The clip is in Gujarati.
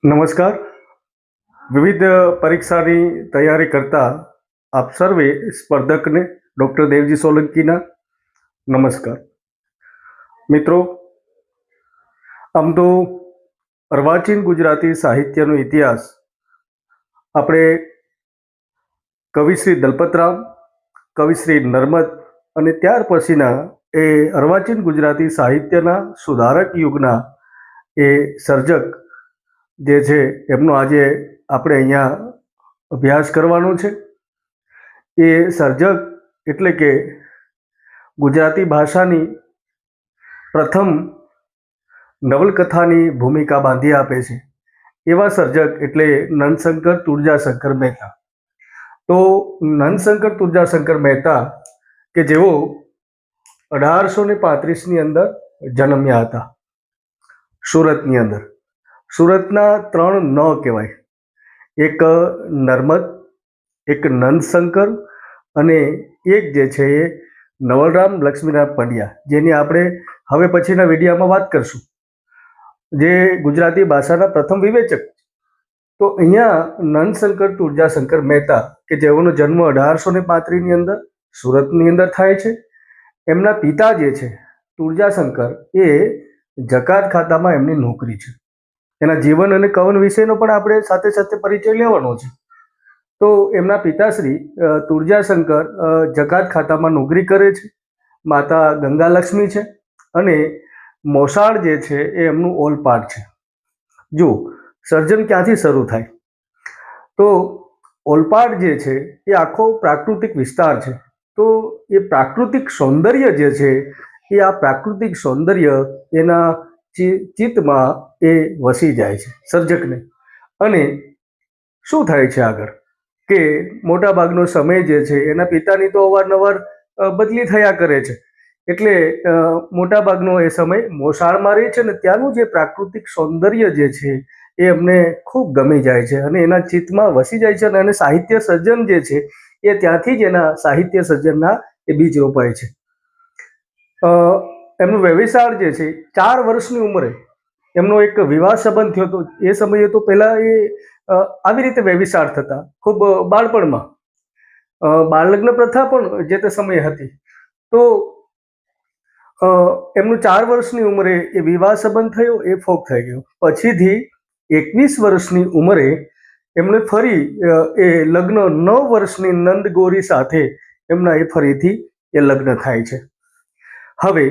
નમસ્કાર. વિવિધ પરીક્ષાની તૈયારી કરતા આપ સર્વે સ્પર્ધકને ડૉક્ટર દેવજી સોલંકીના નમસ્કાર. મિત્રો, આમ તો અર્વાચીન ગુજરાતી સાહિત્યનો ઇતિહાસ આપણે કવિશ્રી દલપતરામ, કવિશ્રી નર્મદ અને ત્યાર પછીના એ અર્વાચીન ગુજરાતી સાહિત્યના સુધારક યુગના એ સર્જક જે છે એમનો આજે આપણે અહીંયા અભ્યાસ કરવાનો છે. એ સર્જક એટલે કે ગુજરાતી ભાષાની પ્રથમ નવલકથાની ભૂમિકા બાંધી આપે છે એવા સર્જક એટલે નંદશંકર તુળજાશંકર મહેતા. તો નંદશંકર તુળજાશંકર મહેતા કે જેઓ 1835ની અંદર જન્મ્યા હતા સુરતની અંદર. સુરતના 3 ન કહેવાય, એક નર્મદ, એક નંદશંકર અને એક જે છે એ નવલરામ લક્ષ્મીનાથ પંડ્યા, જેની આપણે હવે પછીના વિડીયોમાં વાત કરશું, જે ગુજરાતી ભાષાના પ્રથમ વિવેચક. તો અહીંયા નંદશંકર તુળજાશંકર મહેતા કે જેઓનો જન્મ 1835ની અંદર સુરતની અંદર થાય છે. એમના પિતા જે છે તુળજાશંકર એ જકાત ખાતામાં એમની નોકરી છે. એના જીવન અને કવન વિશેનો પણ આપણે સાથે સાથે પરિચય લેવાનો છે. તો એમના પિતાશ્રી તુળજાશંકર જકાત ખાતામાં નોકરી કરે છે. માતા ગંગાલક્ષ્મી છે અને મોસાળ જે છે એ એમનું ઓલપાડ છે. જો સર્જન ક્યાંથી શરૂ થાય તો ઓલપાડ જે છે એ આખો પ્રાકૃતિક વિસ્તાર છે. તો એ પ્રાકૃતિક સૌંદર્ય જે છે એ આ પ્રાકૃતિક સૌંદર્ય એના ચિત્તમાં એ વસી જાય છે સર્જકને. અને શું થાય છે આગળ કે મોટાભાગનો સમય જે છે એના પિતાની તો અવારનવાર બદલી થયા કરે છે, એટલે મોટાભાગનો એ સમય મોસાળમાં રહે છે ને ત્યાંનું જે પ્રાકૃતિક સૌંદર્ય જે છે એ એમને ખૂબ ગમી જાય છે અને એના ચિત્તમાં વસી જાય છે. અને સાહિત્ય સર્જન જે છે એ ત્યાંથી જ એના સાહિત્ય સર્જનના એ બીજ રોપાય છે. એમનું વ્યવસાય જે છે 4 વર્ષની ઉંમરે એમનો એક વિવાહ સંબંધ થયો હતો. એ સમયે તો પહેલા એ આવી રીતે વ્યવસાય થતા ખૂબ બાળપણમાં બાળલગ્ન પ્રથા પણ જે તે સમયે હતી. તો એમનું 4 વર્ષની ઉંમરે એ વિવાહ સંબંધ થયો, એ ફોક થઈ ગયો. પછીથી 21 વર્ષની ઉંમરે એમણે ફરી એ લગ્ન 9 વર્ષની નંદગોરી સાથે એમના એ ફરીથી એ લગ્ન થાય છે. હવે